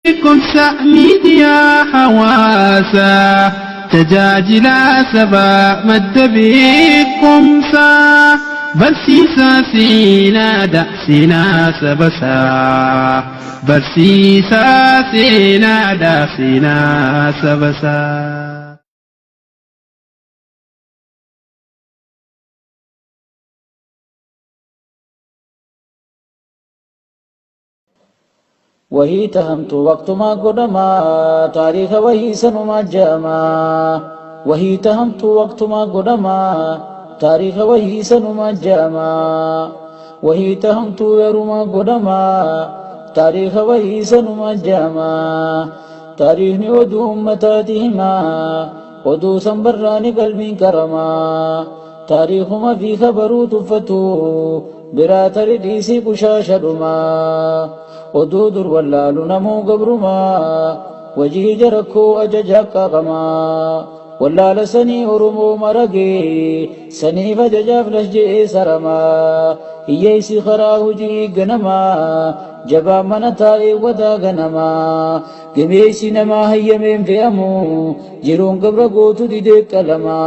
كن سأميديا حواسا تجاجلا سبا مد بكم سا برسيسا سينا دا سينا سبسا برسيسا سينا دا سينا سبسا وهي تهمت وقت ما قدما تاريخ وهي سنما جاما وهي تهمت وقت ما قدما تاريخ وهي سنما جاما وهي تهمت يرما قدما تاريخ وهي سنما جاما تاريخ ودو أمتاتهما ودو سنبراني قلبي كرما تاريخ ما في خبرو تفتو برات رديسي كشاش دما ودودر واللال نمو قبرما وجه جركو أججاك غما واللال سني أرمو مرقي سني فججاف لشجئ سرما إيسي خراه جي قنما جبا منتائي ودا قنما قميسي نما هيا من فيامو جيرون قبر قوتو دي ديك لما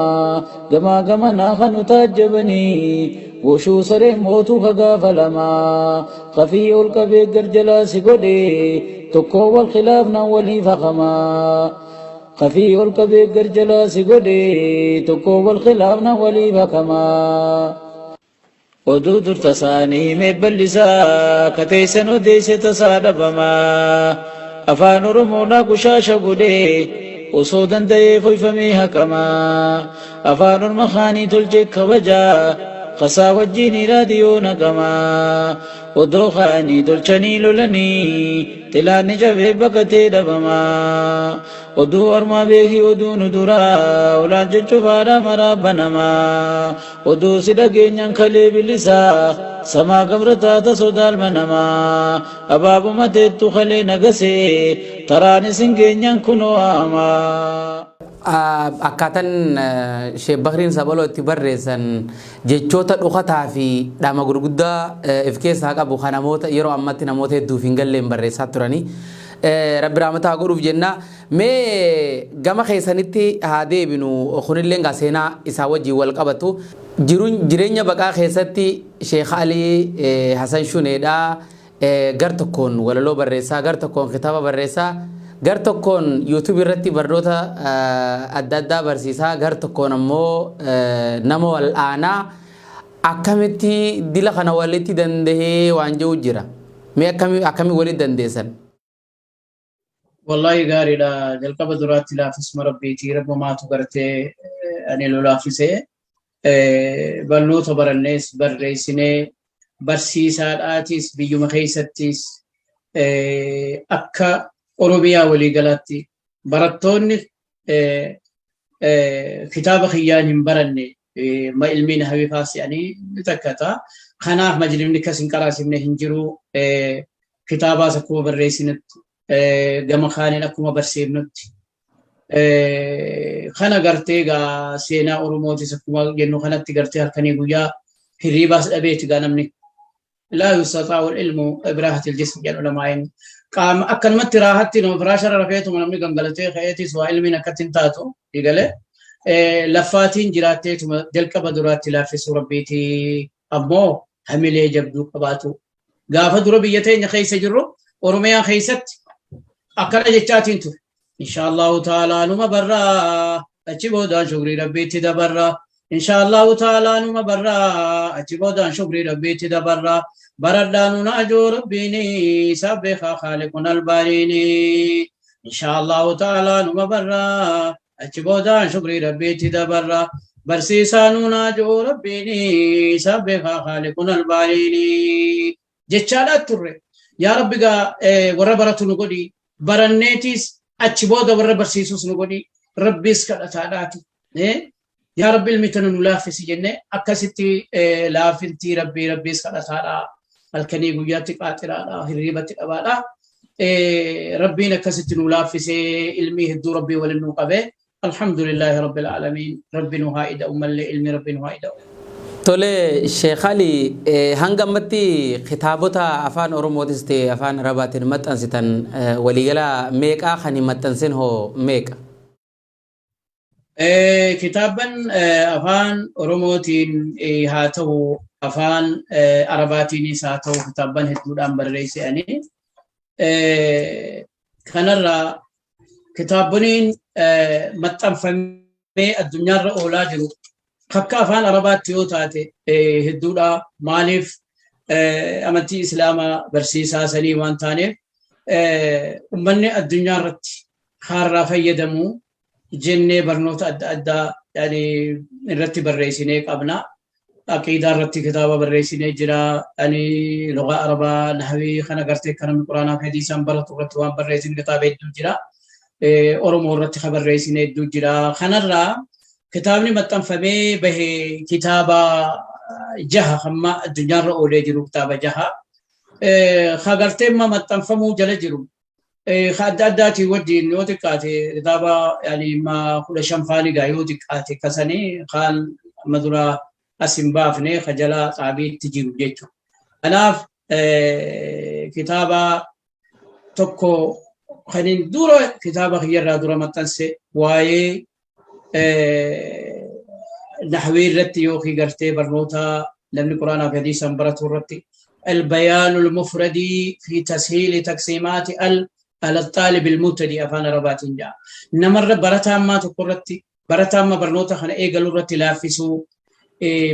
قما قما ناخنو تاجبني وشو سره موتو خغاف لما خفي الكبير جرجلا سيقودي تكو والخلاف نولي فخما خفي الكبير جرجلا سيقودي تكو والخلاف نولي فخما ودودر تساني مبلسا كتيسن وديس تسادبما أفان رمونا كشاشا قدي وصودا دي فيفمي حكما أفان المخاني تلجك خبجا خسا وجيني راديو نقما ودروخاني دلچني لولني تلاني جبه بكتي دبما ودو أرما بيخي ودو ندورا ولان جنچو فارا مرا بنما ودو سدقي ننخلي بلسا سما قبرتا تسودال منما أباب متت خلي نغسي تراني سنگي ننكنو آما akkaataan Sheekh Bakriin Sabaloo itti barreessan jechoota dhukataa fi dhaama gurguddaa if keessaa qabu kan namoota yeroo ammatti namoota hedduuf hin galleen barreessaa turani. Rabbi rahmataa godhuuf jenna. Mee gama keessanitti haa deebinu kunillee gaa seenaa isaa wajjin wal qabatu. Jireenya baqaa keessatti Sheekh Alii Hasan Shuneedhaa gar tokkoon walaloo barreessaa gar tokkoon kitaaba barreessaa. gar tokkoon YouTube irratti barnoota adda addaa barsiisaa gar tokkoon ammoo nama wal'aanaa akkamitti dila kana walitti dandahee waan jiru jira mee akkami walitti dandeessan wallahi gaariidha jalqaba duraatti laafisma rabbiitii rabbumaatu gartee ani lolaafisee barnoota barannees barreessinee barsiisaadhaatis biyyuma keessattis akka Oromiyaa walii galatti barattoonni kitaaba khiyyaan hin baranne ma ilmiin habiifaas yaanii takkata kanaaf majlimni kasin qaraasifne hin jiru kitaabaas akkuma barreessinutti gama kaaniin akkuma barsiifnutti kana gartee gaa seenaa Oromootis akkuma jennu kanatti gartee halkanii guyyaa hirribaas dhabeeti gaa namni لا يستطاع العلم إبراهة الجسم يعني علماء قام أكلمت راحتي نو فراشة رفيته من أمي قنقلتي خياتي سواء علمي نكتين تاتو يقال لفاتين جراتي دلك بدرات لافس ربيتي أبو هميلي جبدو قباتو قافة دربيتين خيس جرو ورميا خيست أكل جتاتين تو إن شاء الله تعالى نما برا أجيبو دان شكري ربيتي دبرا إن شاء الله تعالى نما برا أجيبو دان شكري ربيتي دبرا بردان ناجو ربيني سبخ خالقنا الباريني إن شاء الله تعالى نما برا أجيبو دان شكري ربيتي دبرا برسيسان ناجو ربيني سبخ خالقنا الباريني جتشالات ترى يا ربي وربرتو نقولي برنيتيس أجيبو دا وربرسيسوس نقولي ربيس كالتالاتي يا رب المتن نلافس جنة أكستي لافنتي ربي سكرتها الكني بياتك أترى هريبتك أبدا ربنا كستي نلافس علمي هدو ربي وللنقبة الحمد لله رب العالمين رب نهائد أم اللي علم رب نهائد Tole Sheekh Ali hangamatti kitaabota afaan Oromootis ta'e afaan Arabaatiin maxxansitan waliigala meeqaa kan maxxansin hoo meeqa? Kitaaban afaan Oromootiin haa ta'u afaan Arabaatiinis haa ta'u kitaaban hedduudhaan barreessanii kanarraa kitaaboniin maxxanfamee addunyaarra oolaa jiru akka afaan Arabaatti yoo taate hedduudha maaliif amantii Islaamaa barsiisaa sanii waan taaneef ummanni addunyaarratti haarraa fayyadamu jennee barnoota adda addaa yani irratti barreessinee qabna. Aqiidaa irratti kitaaba barreessinee jira. Yani lugaa Arabaa nahwii kana gartee kana Quraanaa fi hadiisaan baratu irratti waan barreessine kitaaba hedduu jira. Oromoo irratti kan barreessine hedduu jira. Kanarraa kitaabni maxxanfamee bahe kitaaba jaha hamma addunyaarra oolee jiru kitaaba jaha. Kagartee amma maxxanfamuu jala jiru. Adda addaatii wajjin yoo xiqqaate kitaaba yani ma 15 faanigaa yoo xiqqaate kasanii kaan madura asin baafne kajala xaabiitti jiru jechuudha. Kanaaf kitaaba tokko kanin dura kitaaba kiyyarraa dura maxxanse waa'ee nahwii irratti yookiin gartee barnoota namni Quraanaa fi hadiisaan baratu irratti البيان المفردي في تسهيل تقسيمات على الطالب المبتدئ أفان رباتين جاء نمر برتا ما تقرتي برتا ما برنوتا خنا إيجالو رتي لافسو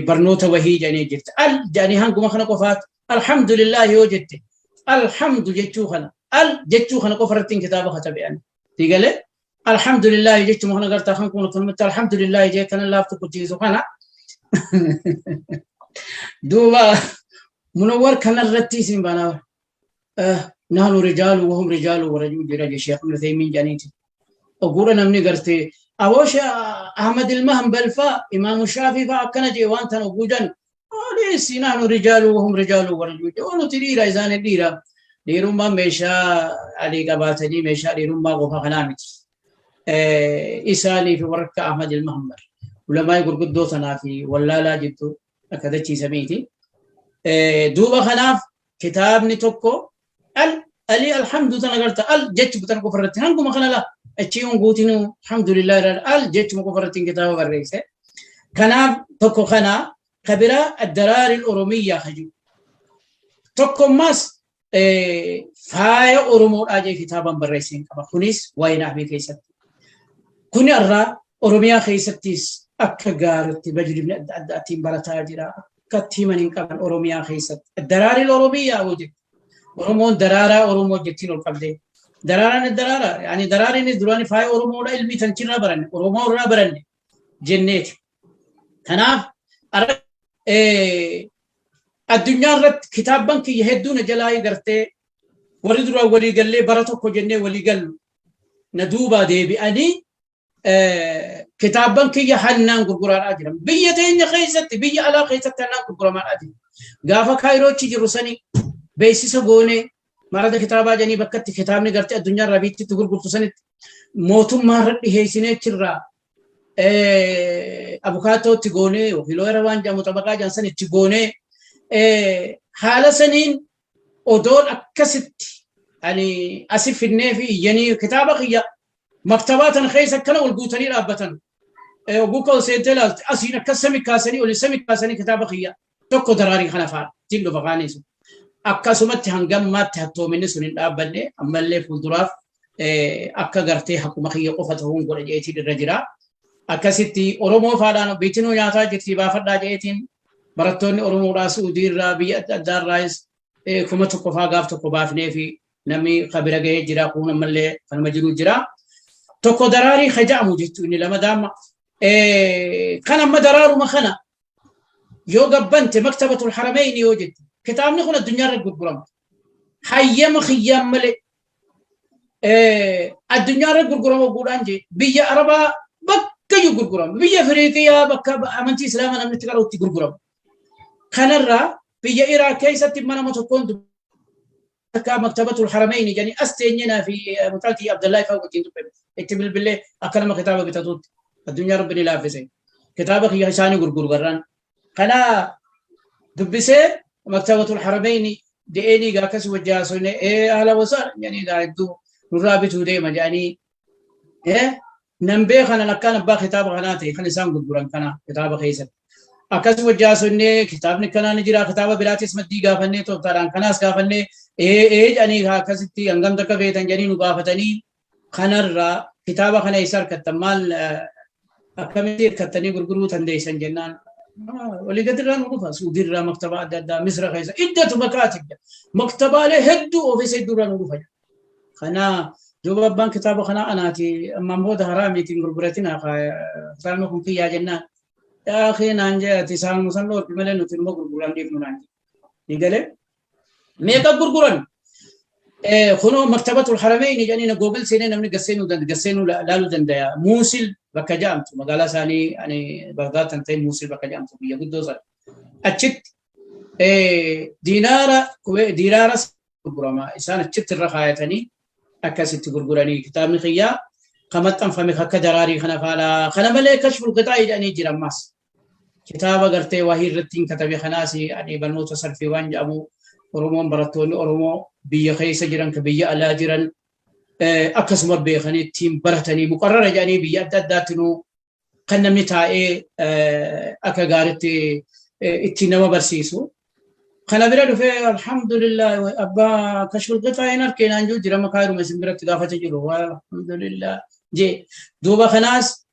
برنوتا وهي جاني جت جاني هانكم خنا قفات الحمد لله يوجدت الحمد جتشو خنا جتشو خنا قفرتين كتابة كتابين تيجي الحمد لله جتشو خنا قرتا خنكم كلمة الحمد لله جت أنا لافتو كتيزو خنا دوبا منور كان الرتي سيمبانا نحن رجال وهم رجال ورجل جرج الشيخ ابن تيمين جانيتي أقول أنا مني قرتي أوش أحمد المهم بلفا إمام الشافعي فأكن جوان تنوجن ليس نحن رجال وهم رجال ورجل ونو تريرا إذا نديرا ليرم ما مشى علي قباتني مشى ليرم ما غفا خنامتي إسالي في ورك أحمد المهمر ولما يقول قدوتنا في ولا لا جبتو أكذا شيء سميتي دوبا خلاف كتابني توكو علي الحمد لله قلت جت بتنكو فرتين هنكم خلا لا اتشيون قوتينو الحمد لله جت مكو فرتين كتاب الرئيسة كناب توكو خنا خبرة الدرار الأورومية خجو توكو ماس فايا أورومو أجي كتابا بالرئيسين كما خنيس وين أحبي كيست كوني أرى أوروميا خيستيس أكغارت بجري من أتيم برتا جرا كتيمن كمان أوروميا خيست الدرار الأورومية وجد أورومون درارة أورومو جتين القبضة درارة يعني درارة ندراني فاي أورومو لا علمي تنكرنا برن أورومو را برن جنات هنا الدنيا رت كتاب بنك يهدون جلاي قرتة وردوا ولي قال لي براتو كجنة ولي قال ندوبا دي بأني كتاب بنك يحنان قرقران أجرم بيتين خيست بي على خيست تنان قرقران أجرم قافا كايرو تيجي رساني بيسيسا غوني مراد كتابا جاني بكت كتابني قرتي الدنيا ربيتي تقول قلت سنت موتم مارد هيسيني تشرا ابوكاتو تيغوني وفيلو روان جامو طبقا جانسن تيغوني حالا سنين اودون اكست يعني اسف النفي يعني كتابا خيا مكتبات خيسا كانوا والقوتني رابطن وبوكو سيتلال اسينا كسمي كاسني ولا سمي كاسني كتابا خيا توكو دراري خلافات تيلو بغانيسو akkasumatti hangammaatti hattoominni sun hin dhaabbanne ammallee fuulduraaf akka gartee hakkuma kiyya qofa ta'uun godha jeetiin irra jira. Akkasitti Oromoo faadhaan biitinuu nyaataa jirti baafadhaa jeetiin barattoonni Oromoodhaa Suudii irraa biyya adda addaa irraas kuma tokko faa gaaf tokko baafnee fi namni kabira gahee jira kun ammallee kanuma jiru jira. Tokko daraarii haja'amu jechuun inni lama daama. Kan amma daraaruma kana yoo gabbante maktabatul haramayni yoo jettu كتابني خنا الدنيا رجل قرام حيام خيام ملء الدنيا رجل قرام وقولان جي بيا أربعة بكا يقول قرام بيا فريقيا بكا أمانتي إسلام أنا متكرر وتقول قرام خنرا بيا إراكي ستبنا ما تكون كا مكتبة الحرمين يعني أستنينا في متالتي عبد الله فوق جندو اكتمل بالله أكلم كتابة بتدود الدنيا ربني لا فزين كتابة هي شاني قرقر قران خنا دبسه مكتبة الحرمين ديني قاكس وجاسون إيه أهلا وسهلا يعني قاعدو نرابطه ديما يعني إيه نمبي خنا نكان با خطاب خناتي خنا سام غدوران كنا كتاب خيسر أكس وجاسون كتاب نكنا نجرا كتاب برات اسم دي غافني تو تران خناس غافني إيه يعني هاكس تي أنغام تك بيتن جاني نغافتني خنا را كتاب خنا يسار كتمال أكمل كتني غرغرو تنديسن جنان ولي قدران وقفا سودير مكتبة دا مصر خيسا إدة مكاتب مكتبة له هدو أوفيس دوران وقفا خنا جواب بان كتابه خنا أناتي ممود هرامي تنقربرتنا خالمكم في يا جنان يا أخي نانجا تسان مسلور بملين نتنمو قربران ديك نانجا يقال ميكا قربران خنو مكتبة الحرمين جانينا جوجل سينين من قسينو لالو دندايا موصل بكجامت مقالة ثاني يعني بغداد تنتين موصل بكجامت بيا قدو صار أشت دينارا غرغرما إنسان أشت الرخاية تاني أكاسيت غرغراني كتاب مخيا قمتم فمي خك دراري خنا فالا خنا ملي كشف القطاع يعني جرماس كتاب غرتي وهي رتين كتابي خناسي يعني بنو تصل في وان أبو أرومون براتوني أرومو بيا خيسة جيران كبيا ألا جيران أكسمر بيخاني تيم براتني مقرر جاني بيا داتنو قنمني تاي أكاغارتي اتنما برسيسو خنا برادو في الحمد لله أبا كشف القطع ينار كينانجو جيران مكايرو مسنبرك تغافة جيرو الحمد لله جي دوبا خناس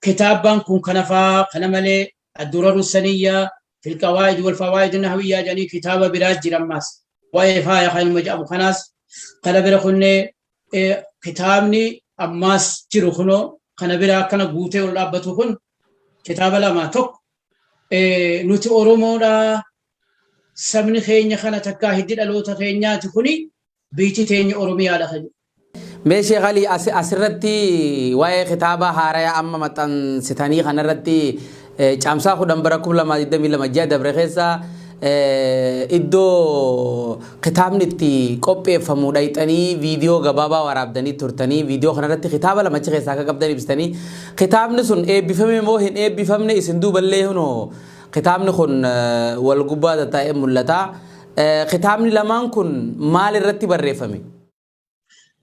كتابان كون كنفا خنمالي الدرر السنية في القواعد والفوائد النحوية جاني كتابة براج جرماس وإفا يا خير مجاب خناس خنا برخني كتابني أماس جرخنو خنا برا كنا بوته ولا بتوخن كتابة لما توك نوتي أورومودا سمن خيني خنا تكاهدين ألوتا خيني تكوني بيتي تيني أورومي على خير ماشي غالي أسرتي واي خطابة هاريا أما متن ستاني خنرتي چامسا خودم برکوب لما دیدم لما جاد برخیسا إدو كتاب نتي كوبي فمودايتني فيديو غبابا ورابدني تورتني فيديو خنرتي خطابة لما تشخي ساكا قبدني بستني خطاب نسون بفهم موهن بفهمني اسندو بلله هنو خطاب نخون والقبادة تايم ملتا خطاب لما كن مال الرتي برفهمي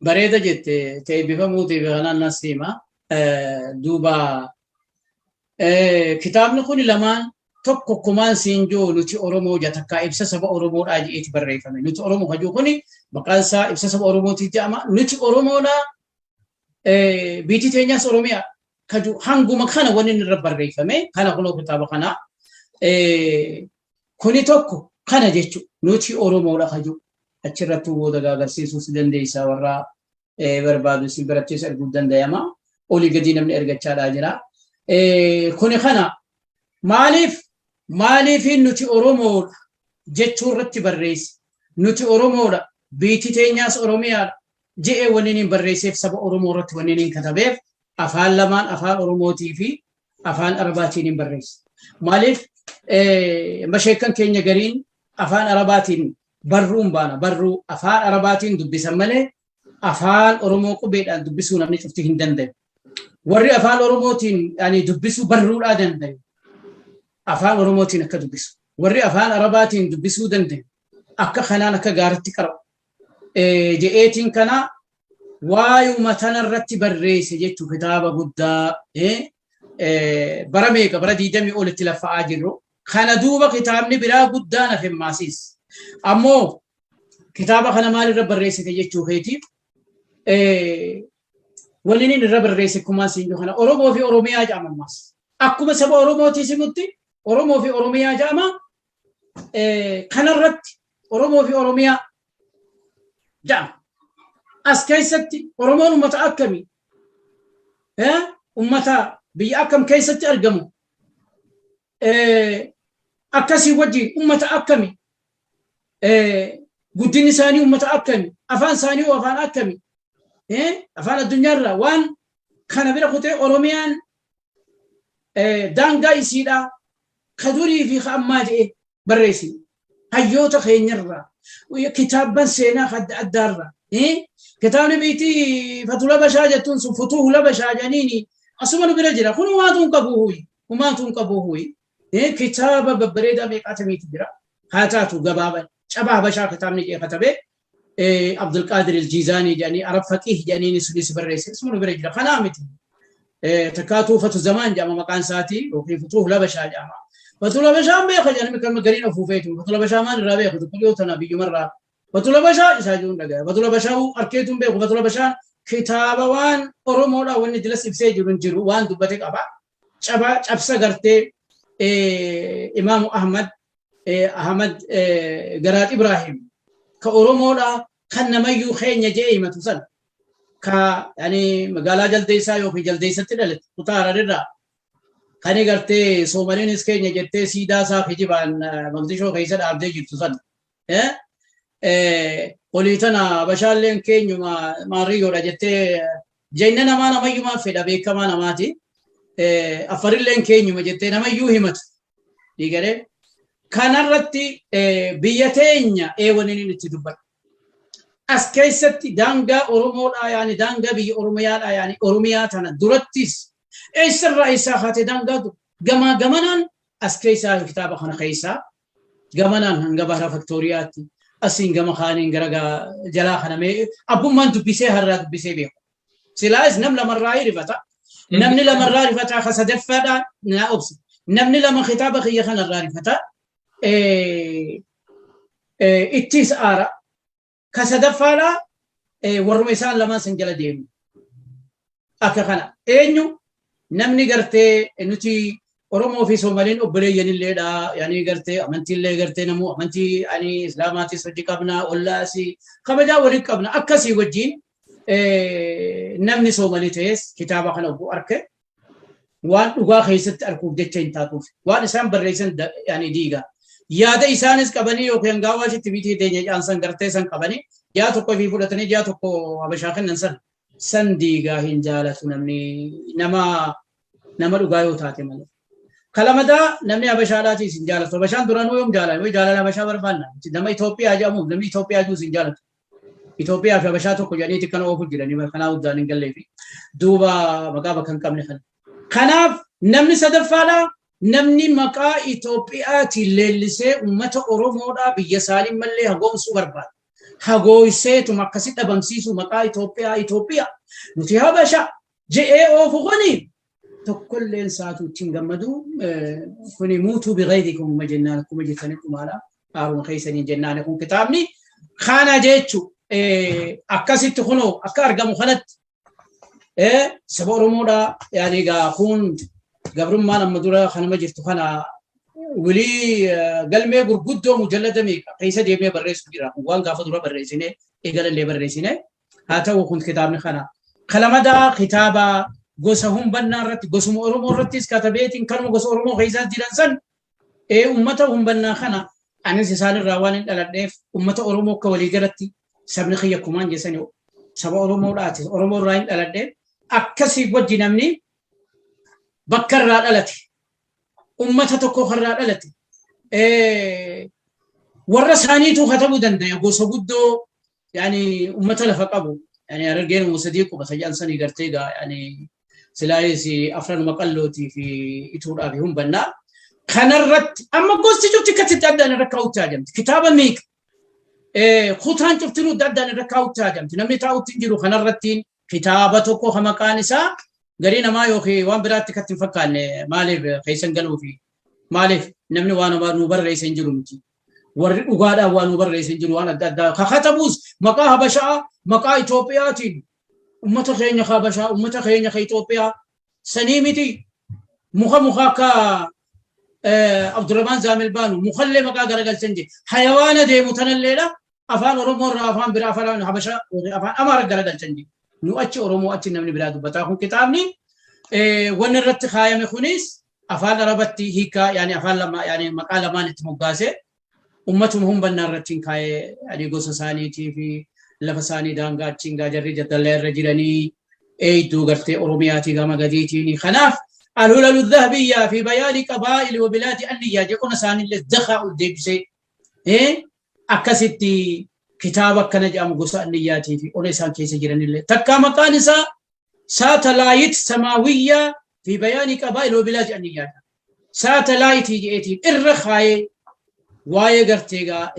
بريدة جت تي بفهموتي بغنا النسيمة دوبا كتاب نقول لمان توك كمان سينجو نتي أورومو جاتكا إبسا سبا أورومو راجي إيت بري فمي نتي أورومو هجو كوني بقالسا إبسا سبا أورومو تيجاما نتي أورومو لا بيتي تينياس أوروميا كجو هنگو مكانا ونين رب بري فمي كانا كنو كتابا كانا كوني توكو كانا جيشو نتي أورومو لا خجو أتشرتو ودا غارسيسو سدن ديسا ورا بربادو سيبرتشيس أرغودن دياما أولي قدينا من إرغتشا راجرا كوني خنا ماليف نوتي أورومو جتشو رتي بريس نوتي أورومو بيتي تينياس أوروميا جئ ونينين بريسيف سبا أورومو رت ونينين كتابيف أفعال لمان أفعال أورومو تيفي أفعال أرباتين بريس ماليف مشيكن كينيا غرين أفعال أرباتين برروم بانا برو أفعال أرباتين دبسا ملي أفعال أورومو قبيل أن دبسونا من تفتهن دندن ورّي أفعال أوروموتين يعني دبسوا برّو الآدم ده أفعال أوروموتين أكا دبسوا ورّي أفعال عرباتين دبسوا دندن أكا خنانا كغارتي كرو جئتين كنا وايو متنا الرتي برّيس جيتو كتابة قدا برميك بردي دمي أول التلفاء جرو خانا دوبا كتابني بلا قدانا في الماسيس أمو كتابة خانا مالي رب الرئيس جيتو خيتي ولينين الرب الرئيس كمان سينجو خنا أورومو في أوروميا جاما ماس أكو بس أورومو تيسمتي أورومو في أوروميا جاما خنا الرد أورومو في أوروميا جام أسكيستي أورومو متأكمي أمتا بيأكم كيستي أرجمو أكسي وجي أمتأكمي قدني ساني أمتأكمي أفان ساني وأفان أكمي أفعل الدنيا را وان كان بيرا خوتي أوروميان دانغا يسيدا خدوري في خاماجي بريسي هيوتا خينيرا وكتابا سينا خد الدارا كتاب بيتي فتولا بشاجة تنسو فتوه لا بشاجة نيني أصلا برجلا كنوا ما تنقبوهوي وما تنقبوهوي كتابة ببريدة ميقات ميت جرا هاتاتو جبابا شبه بشا كتاب نجي كتبه عبد القادر الجيزاني جاني عرب فقيه جاني نسبي بريس اسمه بريجلا خنامتي تكاتو فتو زمان جاما مكان ساتي وفي فتوه لا بشا جاما فتو لا بشا ما يخرج يعني مكان مقرين أفوفيتو فتو لا بشا ما نرابيه فتو كل يوم تنابي مرة فتو لا بشا يساجون لقى فتو لا بشا أركيتهم بيه فتو لا بشا كتابة وان أرومولا وان دلس إبسيجو نجرو وان دبتك أبا شبا شبسا قرتي إمام أحمد قرات إبراهيم كأرومولا كان ميو خين يجي ما توصل كا يعني مقالا جلديسا يو في جلديسا تدلت وطارا ردا كاني قرتي سومالين اسكين يجتي سيدا سا خجبان مقدشو خيسا عبدي جبتوصل قوليتنا بشالين كين يما ماريو رجتي جيننا ما نميو ما فيدا بيكا ما نماتي أفرلين كين يما جتي نميو همت ديگره كان رتي بيتين ايوانين نتدبر أسكيستي دانغا أورومولا يعني دانغا بي أوروميات يعني أوروميات أنا درتيس إيش الرئيسة خاتي دانغا جمانان أسكيسا الكتابة خنا خيسا جمانان هنگا بحر فكتورياتي أسين جما خانين غرقا جلا خنا مي أبو من دبسي هرّا دبسي بيه سلاس نملا مرّاي رفتا نمني لمرّا رفتا خسدفدا نا أبس نمني لما خطابة خي خنا رفتا إتيس آرا كسدفالا ورميسان لما سنجل ديم أكخنا إنه نمني قرتي نتي أرومو في سومالين أبلي ينليدا يعني قرتي أمنتي اللي قرتي نمو أمنتي يعني إسلاماتي صديق ابنا واللاسي خبجا وريك ابنا أكسي وجين نمني سومالي تيس كتابة خنا أبو أركي وان أغا خيست أركوب ديتين تاتوف وان إسان بريسن يعني ديغا yaada isaanis qabanii yookiin gaawwaasitti bitii deenya jaansan gartee san qabanii yaa tokko fi fudhatanii yaa tokko habashaa kennan san diigaa hin jaalatu nama dhugaa yoo taate malee. Kalamadaa namni habashaadhaatis hin jaalatu. Habashaan duranuu yoom jaalala? Yoo jaalala habashaa barbaanna. Nama Itoophiyaa jedhamu namni Itoophiyaa jiruus hin jaalatu. Itoophiyaa fi habashaa tokko jedhaniiti kana oofu jiranii kanaa uddaan hin gallee fi duuba maqaa bakka hin qabne kana. Kanaaf namni sadaffaadhaa namni maqaa Itoophiyaati leellisee uummata Oromoodhaa biyya isaanii mallee hagoomsuu barbaada. Hagooyseetuma akkasitti dhabamsiisu maqaa Itoophiyaa nuti habasha je'ee oofu kuni tokkolleen saatuutti hin gammadu kuni muutuu biqiltuu kuma jennaan kuma jettanii kumaadha haaruma keessanii jennaan kun kitaabni kana jechu akkasitti kunoo akka argamu kanatti saba Oromoodhaa yaani gaa kun gabrummaan amma dura kanuma jirtu kana wilii galmee gurguddoo mujallada meeqa keessa deemee barreessu jira waan gaafa dura barreessine eegalallee barreessine haa ta'u kun kitaabni kana kalamadaa kitaaba gosa humbannaa irratti gosuma Oromoo irrattis katabeetiin kanuma gosa Oromoo keessaa jiran san uummata humbannaa kana anis isaanirraa waan hin dhaladheef uummata Oromoo akka walii galatti sabni kiyya kumaan jeessanii saba Oromoodhaati Oromoo irraa hin dhaladheef akkasii wajji namni bakka irraa dhalate ummata tokko irraa dhalate warra isaaniitu katabuu danda'e gosa guddoo yani ummata lafa qabu yani argeen musadii quba sajansanii gartee gaa yani silaayisi afran maqallootii fi ituudhaa fi humbannaa kanarratti amma gosti cufti katti addaan irra kaa'utti jamti kitaaba meeqa kutaan cuftinuu addaan irra kaa'utti jamti namni taa'utti hin jiru kanarratti kitaaba tokko ka maqaan isaa garii namaa yookiin waan biraatti katti hin fakkaanne maaliif keessan galuu fi maaliif namni waan nu barreessan jiru miti warri dhugaadhaan waan nu barreessan jiru waan adda addaa kakatabuus maqaa habashaa maqaa Itoophiyaatiin ummata keenya habashaa ummata keenya ka Itoophiyaa sanii miti muka akka Abdurrahman Zaamil baanu mukallee maqaa garagalchan je hayawaana deemu tanalleedha afaan Oromoo irraa afaan biraa afaan habashaa afaan Amaara garagalchan je nu achi Oromoo achi namni biraa dubbataa kun kitaabni wanni irratti kaayame kunis afaan Arabatti hiikaa yani afaan lama yani maqaa lamaan itti moggaase ummatuma humbannaa irratti kaayee yani gosa isaaniitii fi lafa isaanii daangaa achiin gaajarri jaddallee irra jiranii eeyduu gartee Oromiyaatii gama gadiitiin kanaaf الهلال الذهبية في بيان قبائل وبلاد النية يكون سان الذخاء الدبسي أكستي كتابك كنجا مقصى النياتي في أوليسان كيس جيران الله تكا مكانسا ساتلايت سماوية في بيان قبائل وبلاد النية ساتلايتي جئتي الرخاي واي قرتيغا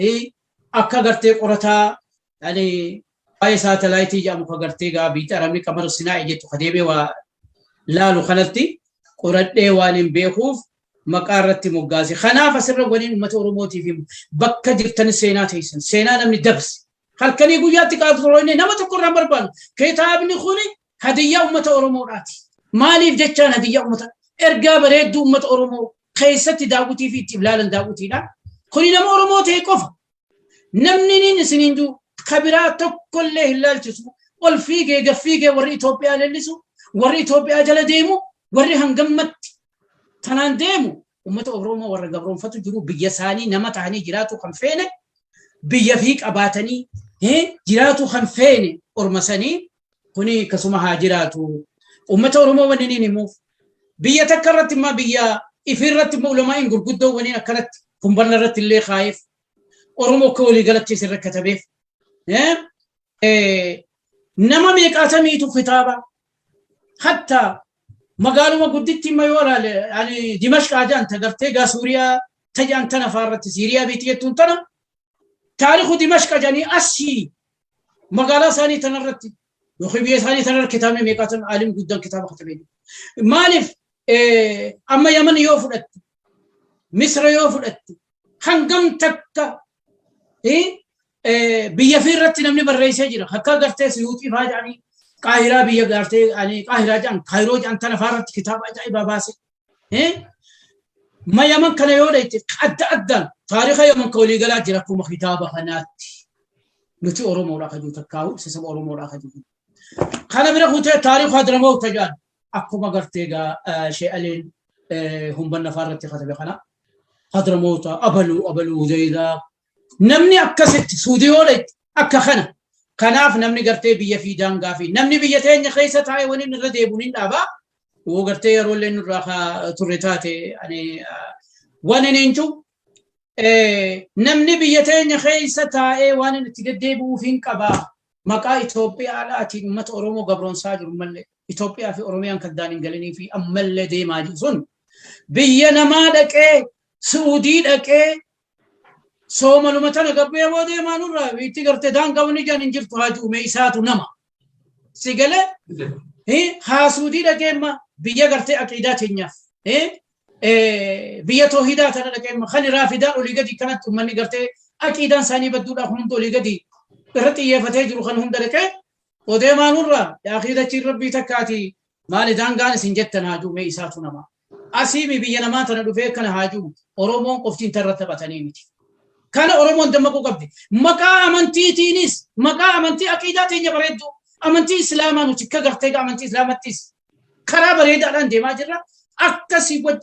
أكا قرتي قرطا يعني واي ساتلايتي جامو قرتيغا بيتا رمي كمر السناعي جيتو خديبي لا لخلتي قرطي وانين بيخوف مقارتي مقازي خنافة سر ونين أمة أوروموتي في بكة جبتن السينات هيسن سينا نمني دبس هل كان يقول ياتي قادروني نما تقول رمبربان كتاب نخوني هدية أمة أوروموراتي مالي بجتان هدية أمة إرقا بريد أمة أورومو خيستي داوتي في تبلالا داوتي لا خوني نما أوروموتي كوفا نمني نسنين دو خبرات كل له هلال تسو والفيقه قفيقه وري إثيوبيا للسو وري إثيوبيا جل ديمو وري هنقمت تنان ديمو أمة أورومو ورا قبرون فتو جرو بيساني نمت عني جراتو خنفينه بيفيك أباتني جراتو خنفينه أرمساني كوني كسمها جراتو أمة أورومو ونيني نموف بيا تكرت ما بيا إفرت مولما إنقر قدو ونين أكرت كمبرنرت اللي خايف أورومو كولي قلت تسر كتبه نما ميقاتميتو فتابة حتى مقالوا ما قدت ما يورا يعني دمشق أجان تقرتي سوريا تجان تنا فارت سوريا بيتيتون تنا تاريخ دمشق أجاني أسي مقالا ثاني تنرت يخبيه ثاني تنر كتاب ميقاتم عالم قدام كتاب ختمين مالف أما يمن يوفلت مصر يوفلت هنقم تكا بيفيرت نمني بالرئيس يجرا حكا قرتي سيوتي فاجعني قاهرة بيا قرتي يعني قاهرة جان كايرو جان تنا فارت كتاب أجايبا باسي ما يمن كان يولي أدى تاريخ يمن كولي قلا جراكم خطابة خناتي نتي أورومو لا خجو تكاو سيسم أورومو لا خجو خانا بنا خوتي تاريخ هذا موت تجان أكو ما قرتي شيء ألين هم بنا فارت خطابة خنا هذا موت أبلو زيدا نمني أكست سودي ولد أكخنا كناف نمني قرتي بيا في دانغا في نمني بيا تاني خيسة تاي ونين رديبونين أبا وقرتي يرولين راخا توريتاتي يعني ونينجو نمني بيا تاني خيسة تاي ونين تقديبو فين كبا مكا إثيوبيا على تيمت أورومو قبرون ساجر ملي إثيوبيا في أوروميان كدانين قلني في أمل دي ماجي سن بيا نمادك سعودي لك سوما لما تنقبي ودي ما نرى بيتي قرتي دان قوني جان انجرت هاجو ميساتو نما سيقلة خاسودي لكيما بيا قرتي أكيدات النف بيا توحيدات أنا لكيما خلي رافدان ولي قدي كانت أمني قرتي أكيدان ساني بدولا هندو لي قدي قرتي يفتجرو خن هند لكي ودي ما نرى يا أخي دا ربي تكاتي مالي دان قاني سنجت هاجو ميساتو نما أسيمي بيا نما تندو فيك كان هاجو أورومون قفتين ترتبتني ميتي كان أورومون دمكو قبدي مكا أمنتي تينيس مكا أمنتي أكيداتي نبردو أمنتي إسلاما نتكا قرتيق أمنتي إسلامتيس كرا بريد الآن دي ما جرى أكسي وج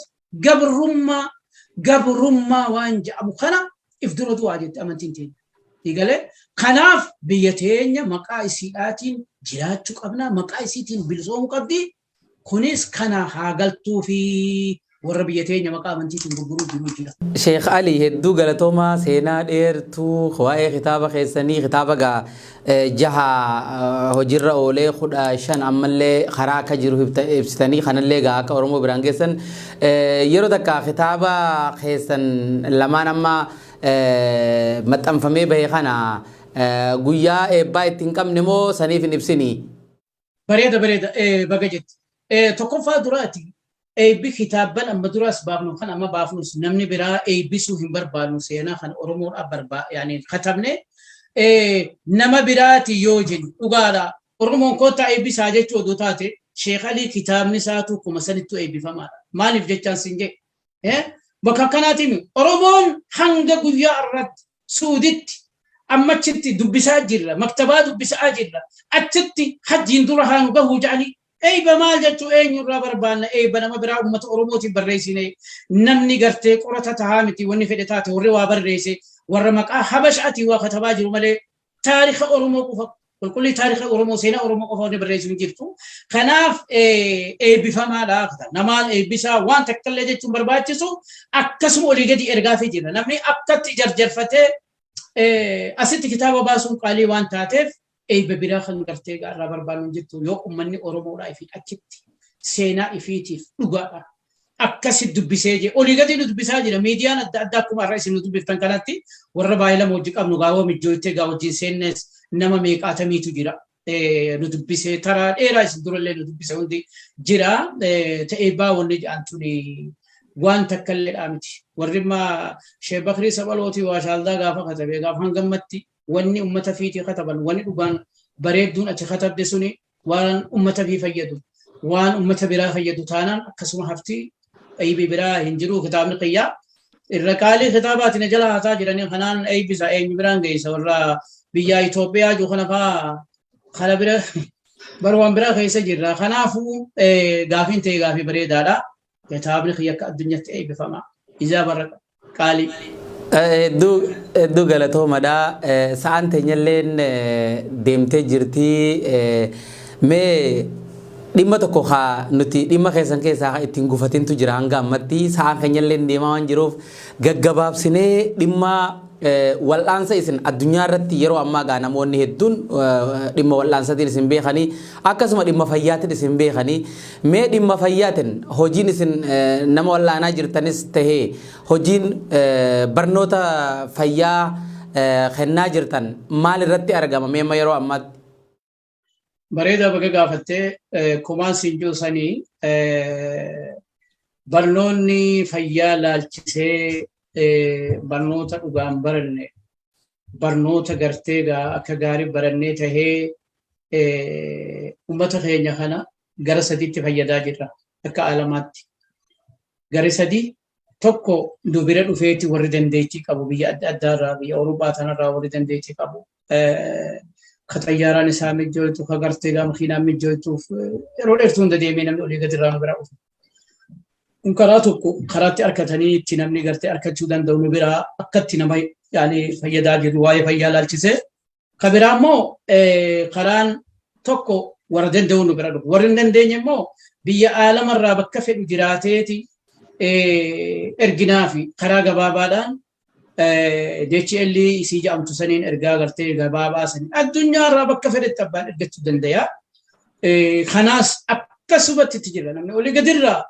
قبر رما وانجا أبو خنا إفدرو دو عدد أمنتين تين يقال خناف بيتين مكا إسياتين جراتشو قبنا مكا إسيتين بلزوم قبدي كونيس خنا هاقلتو في وربيتين مقام أنتي تنقبرو جروجنا شيخ علي هدو غلطوما سينا ديرتو خواي خطابة خيساني خطابة جها هجر أولي خد شان عمل خراكة جروه ابستاني خان اللي غاك ورمو برانجسن يرو دكا خطابة خيسان لما نما متأنفمي بهي خانا قويا باي تنكم نمو سنيف نبسيني بريدة بقجت تقفى دراتي أي بكتابا أما دراس بابنو خان أما بافنوس نمني برا أي بيسو هم بربالو سينا خان أورمور أبربا يعني ختمني نما براتي يوجن وقالا أورمون كوتا أي بيساجة چودوتاتي شيخ علي كتاب نساتو كمسانتو أي بفما ما نفجتان سنجي بكا كاناتي أورمون حنق قويا الرد سودت أما تشتي دبسا جرة مكتبا دبسا جرة أتشتي حجين درهان بهو جعلي أي بمال جتو أي نور بربان أي بنما برا أمة أوروموتي بريسيني نمني قرتي قرة تهامتي ونفدتاتي وروا بريسي ورمك حبشاتي وختباجر ملي تاريخ أورومو قفا كل تاريخ أورومو سينا أورومو قفا بريسين جرتو خناف أي بفما لا أخذ نمال أي بسا وان تكتل جتو برباتسو أكسمو لقدي إرغافي جرا نمني أكت جرفتي أسيت كتابة باسون قالي وان تاتف أي ببراخن قرتي قال رابر بالون جتو يوم مني أورومو رأي في أكتي سينا إفيتيف لغا akkasi dubbisee je oli gadi nu dubbisaa jira miidiyaan adda addaa akkuma har'a isin nu dubbiftan kanatti warra baay'ee lama hojii qabnu gaawoo mijjoottee gaa wajjin seennes nama meeqaatamiitu jira nu dubbisee taraa dheeraa isin durallee nu dubbise hundi jira ta'ee baawwanni jedhamtuni waan takkallee dhaamiti warri ma Sheekh Bakrii Sabalooti waa shaaldaa gaafa katabe gaafa hangammatti wanni ummata fiitii kataban wanni dhugaan bareedduun achi katabde suni waan ummata fi fayyadu waan ummata biraa fayyadu taanaan akkasuma hafti aybi biraa hin jiru kitaabni qiyyaa irra qaalii kitaabaatiin jala haasaa jiranii kanaan aybisa eenyu biraan geessa warra biyya Itoophiyaa jiru kana faa kana bira barwaan biraa keessa jirra kanaafuu gaafiin ta'e gaafii bareedaadha kitaabni qiyyaa akka addunyaatti aybifama ijaa barra qaalii. Hedduu galatoomadha sa'aan teenyalleen deemtee jirtii mee dhimma tokko haa nuti dhimma keessan keessaa ittiin gufatintu jira hanga ammatti sa'aan keenyalleen deemaa waan jiruuf gaggabaabsinee dhimma wal'aansa isin addunyaa irratti yeroo ammaa gaa namoonni hedduun dhimma wal'aansaatiin isin beekanii akkasuma dhimma fayyaatiin isin beekanii mee dhimma fayyaatiin hojiin isin nama wal'aanaa jirtanis tahee hojiin barnoota fayyaa kennaa jirtan maal irratti argama meemma yeroo ammaatti. Bareeda baga gaafattee kumaan siinjuu sanii barnoonni fayyaa laalchisee barnoota dhugaan baranne barnoota gartee akka gaarii barannee tahee ummata keenya kana gara sadiitti fayyadaa jirra akka alamaatti. Gara sadii tokko dubira dhufeetti warri dandeettii qabu biyya adda addaarraa biyya Awurooppaa tanarraa warri dandeettii qabu. Katayyaraan isaa mijjootu kagartee gaa makiinaan mijjootuuf yeroo dheertuu hunda deemee namni olii gadi irraa nu bira dhufu. Kun karaa tokko karaatti harkatanii itti namni gartee harkachuu danda'u nu biraa akkatti nama fayyadaa jiru waa'ee fayyaa laalchisee. Ka biraa immoo karaan tokko warra danda'u nu bira dhufu. Warri hin dandeenye immoo biyya aalamarraa bakka fedhu jiraateeti erginaa fi karaa gabaabaadhaan DHL isii jedhamtu saniin ergaa gartee gabaabaa saniin addunyaarraa bakka fedhetti abbaan ergachuu danda'a. Kanaas akkasumatti itti jira namni olii gadirraa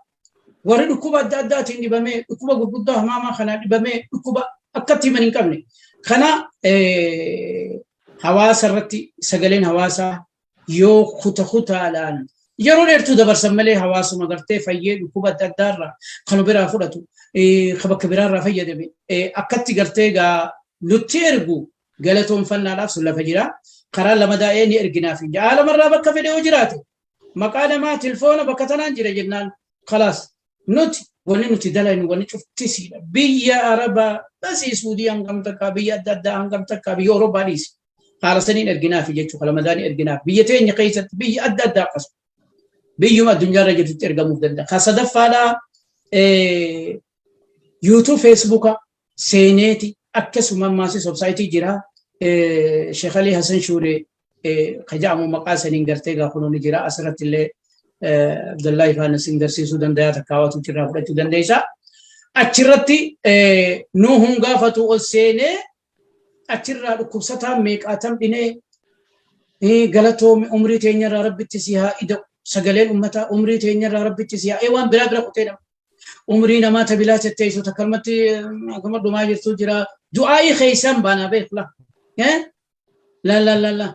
warri dhukkuba adda addaatiin dhibamee dhukkuba gurguddaa hamaamaa kanaa dhibamee dhukkuba akkatti himan hin qabne. Kana hawaasa irratti sagaleen hawaasaa yoo kutaadhaan yeroo dheertuu dabarsan malee hawaasuma gartee fayyee dhukkuba adda addaarraa kan biraa fudhatu bakka biraarraa fayyadame akkatti gartee gaa nutti ergu galatoonfannaadhaaf sun lafa jira karaa lama daa'ee ni erginaaf hin jaa alamarraa bakka fedhe yoo jiraate maqaa namaa tilfoona bakka tanaan jira jennaan khalaas nuti wanni nuti dalaynu wanni cuftisiidha biyya arabaa basii suudii hangam takkaa biyya adda addaa hangam takkaa biyya Awurooppaa dhiisi haala saniin erginaaf jechuu kalamadaa ni erginaaf biyya teenya keessatti biyya adda addaa akkasuma biyyuma addunyaarra jirtutti ergamuuf danda'a. Kan sadaffaadhaa YouTube, Facebook, seeneeti akkasuma maasis websaayitii jira. Sheekh Ali Hassan Shuuree kajaamu maqaa saniin gartee gaa kunuun jira asirratti illee Abdullahi Faanas isin garsiisuu danda'a takkaawwatu jirraa fudhachuu dandeessa. Achirratti nu hungaafatu ol seenee achirraa dhukkubsataan meeqaatam dhinee galatoomii umrii teenyarraa rabbitti si haa ida'u sagaleen ummataa umrii teenyarraa rabbitti si haa waan biraa kutee nama umrii namaa tabilaa tetteessu takkalmatti akkuma dhumaa jirtu jira du'aa'ii keessan baanaa beekla la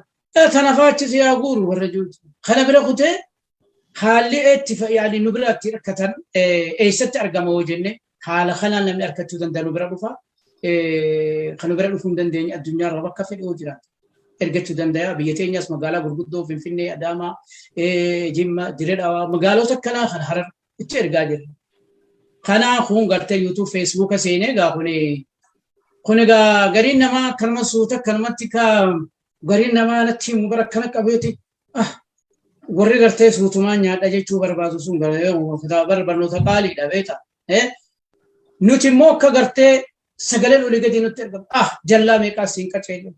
tanafaachi si haa guuru warra jirutu kana bira kutee haalli itti yaani nu biraatti rakkatan eessatti argama hoo jenne haala kanaan namni argachuu danda'a nu bira dhufa kan bira dhufuu hin dandeenye addunyaarra bakka fedhe hoo jiraatu ergachuu danda'a biyya teenyas magaalaa gurguddoo Finfinnee Adaamaa Jimma Diree Dhawaa magaalota akkanaa kan Harar itti ergaa jirra. Kanaa kun gartee YouTube Facebook seenee gaa kun egaa gariin namaa kanuma suuta kanumatti gariin namaa natti himu bara akkana qabeeti warri gartee suutumaan nyaadha jechuu barbaadu sun barnoota qaaliidha beeta. Nuti immoo akka gartee sagaleen olii gadi nutti ergamu jallaa meeqaa siin qaceellu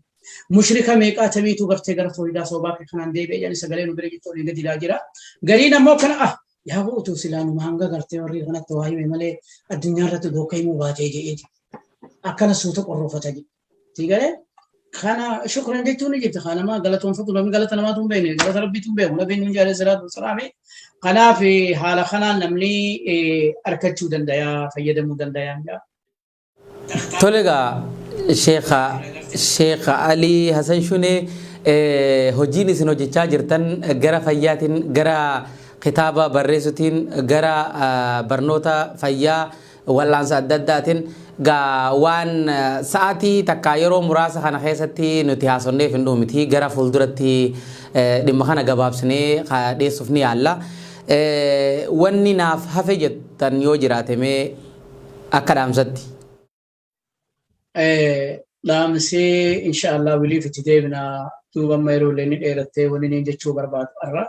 mushrika meeqaa tamiitu gartee gara fooyidaa soobaa kanaan deebi'ee jedhanii sagaleen olii gadi olii gadi laa jira. Gariin ammoo kana yaa bu'uutu silaanuma hanga gartee warri kanatti waa hime malee addunyaa irratti dookka himuu baatee jedheeti. Akkana suuta qorroofata jedhe. Tigalee خانا شكرا جيتوني جبت خانا ما قالتهم فضل من قالت انا ما تم بيني قالت ربي تم بيني ونبي نجي عليه الصلاه والسلام خانا في حال خانا نملي اركتشو دندايا فيدمو دندايا tolega sheekha Ali Hasan Shune hojiin isin hojjechaa jirtan gara fayyaatiin gara kitaaba barreessuutiin gara barnoota fayyaa wal'aansa adda addaatiin gaa waan sa'aatii takka yeroo muraasa kana keessatti nuti haasofneef hin dhuumiti gara fuulduratti dhimma kana gabaabsinee dhiyeessuuf ni yaalla. Wanni naaf hafe jettan yoo jiraate mee akka dhaamsatti. Dhaamsee insha Allah wiliif itti deebina duuba mayroo leenni dheerattee wanni niin jechuu barbaadu irra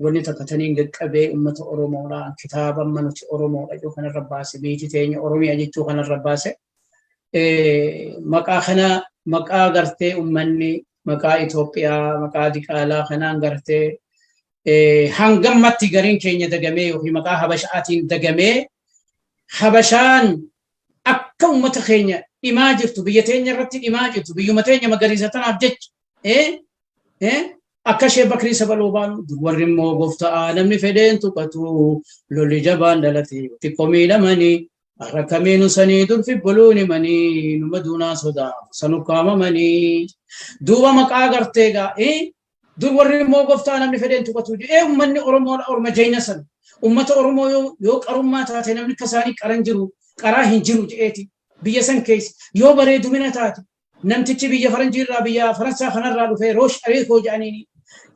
wanni takkataniin gaqqabee uummata Oromoodhaan kitaaba manuti Oromoodha jechuu kanarra baase biiti teenya Oromiyaa jechuu kanarra baase maqaa kana maqaa gartee uummanni maqaa Itoophiyaa maqaa diqaalaa kanaan gartee hangammatti gariin keenya dagamee yookiin maqaa Habashaatiin dagamee Habashaan akka uummata keenya dhimaa jirtu biyya teenya irratti dhimaa jirtu biyyuma teenya magariisa tanaaf jecha akka ishee Bakrii Sabaloo baanu warri immoo gooftaa namni fedheen tuqatu lolli jabaan dhalate xiqqoo miidhamanii har'a kamiinu sanii durfi buluuni manii numa duunaa sodaa sanukkaamamanii duuba maqaa gartee gaa dur warri immoo gooftaa namni fedheen tuqatu uummanni Oromoodha orma jeenya sana uummata Oromoo yoo qarummaa taate namni akka isaanii qaran jiru qaraa hin jiru je'eeti. Biyya san keessa yoo bareedumina taate namtichi biyya faranjii irraa biyya faransaa kanarraa dhufee roosh areekoo jedhanii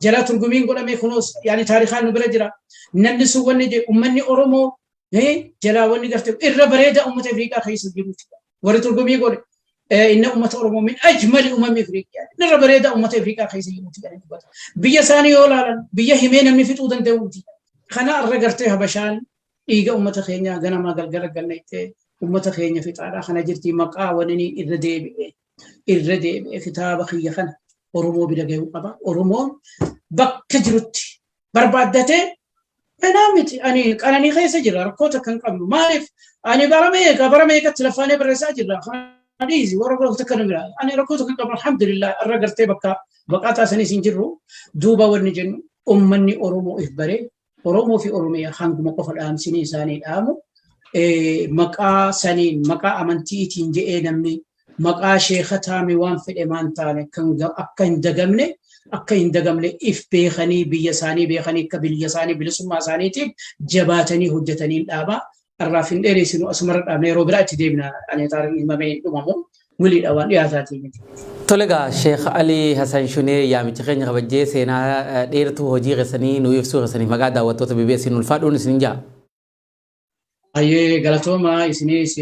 jala turgumiin godhamee kunuus yaani taarikaan nu bira jira namni sun wanni jedhu uummanni Oromoo jalaa wanni gartee irra bareeda uummata Afrikaa keessa jiruuti warri turgumii godhe inna uummata Oromoo min ajmali uumamni Afrikaa irra bareeda uummata Afrikaa keessa jiruuti biyya isaanii yoo ilaalan biyya himee namni fixuu danda'uuti kana irra gartee Habashaan dhiiga uummata keenyaa ganamaa galgala ganneettee ummata keenya fixaadha kana jirti maqaa wanni irra deebi'ee kitaaba kiyya kana Oromoo bira gahuu qaba Oromoon bakka jirutti barbaaddatee miti ani qananii keessa jira rakkoota kan qabnu maaliif ani bara meeqatti lafaanee barreessaa jirra hadiisi warra goota kana bira ani rakkoota kan qabnu alhamdulillah irra gartee bakka baqaataa sanis hin jirru duuba wanni jennu ummanni Oromoo if baree Oromoo fi Oromiyaa hanguma qofa dhaamsinii isaanii dhaamu maqaa saniin maqaa amantiitiin je'ee namni maqaa sheekha taame waan fedhe maan taane kan akka hin dagamne if beekanii biyya isaanii beekanii akka biyya isaanii bilisummaa isaaniitiif jabaatanii hojjetanii dhaaba irraa fin dheereessinu asumarra dhaabne yeroo biraa itti deebina ani taariin himamee dhumamu waliidha waan dhiyaataatii miti. Tolega Sheekh Ali Hasan Shune yaamicha keenya kabajjee seenaa dheertuu hojii keessanii nu ibsuu keessanii maqaa daawwattoota BBS ulfaadhuun isin jaa. Aye galatoma isinis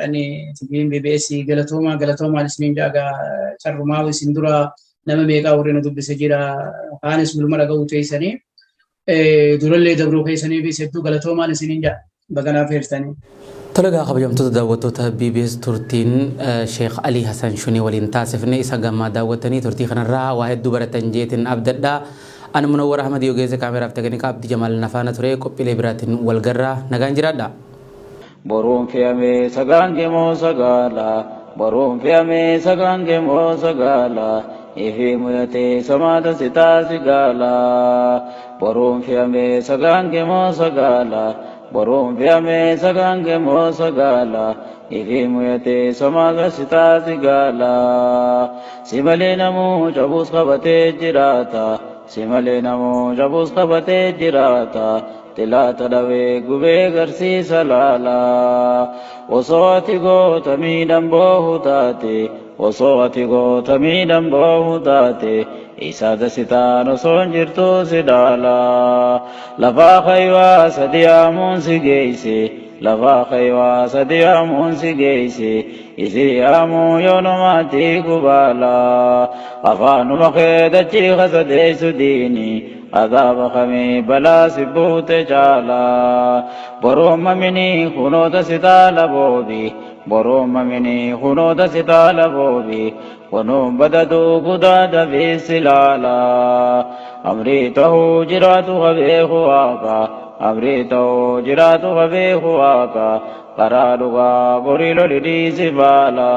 ani tibiin BBS galatoma isinin jaga carrumaa isin dura nama meeqaa warreen dubbise jira kaanis bulma dhaga'uu teessanii durallee dabroo keessanii fi sedduu galatoomaan isinin jaa baganaa feertanii. Tolega kabajamtoota daawwattoota BBS turtiin Sheekh Ali Hasan Shune waliin taasifne isa gammaa daawwattanii turtii kanarraa waa hedduu baratan jeetiin abdadhaa. Ani Munawwar Ahmad Yogeessa kaameraaf teeknikaa Abdii Jamaal Nafaana ture qophiilee biraatiin walgarraa nagaan jiraadha. Boruun fe'amee sagaange moo sagaala boruun fe'amee sagaange moo sagaala ifee muyatee samaata sitaa sigaala boruun fe'amee sagaange moo sagaala boruun fe'amee sagaange moo sagaala ifee muyatee samaata sitaa sigaala si malee namuu cabus qabatee jiraata si malee namuu cabus qabatee jiraata. Tilata dawe gube garsiisa laala osoo ati goota miidhan boohu taate osoo ati goota miidhan boohu taate isa dasitaan osoo jirtuu si dhaala lafaa kaywaa sadi aamuun si geeyse lafaa kaywaa sadi aamuun si geeyse isi aamuu yoo namaatti gubaala afaanuma kee dachii kasadeessu diini عذاب خمي بلا سبوت جالا بروم مني خنود ستال بوبي بروم مني خنود ستال بوبي ونوم بددو قداد في سلالا أمريته جرات غبيه واقا أمريته جرات غبيه واقا قرارها بريل لدي سبالا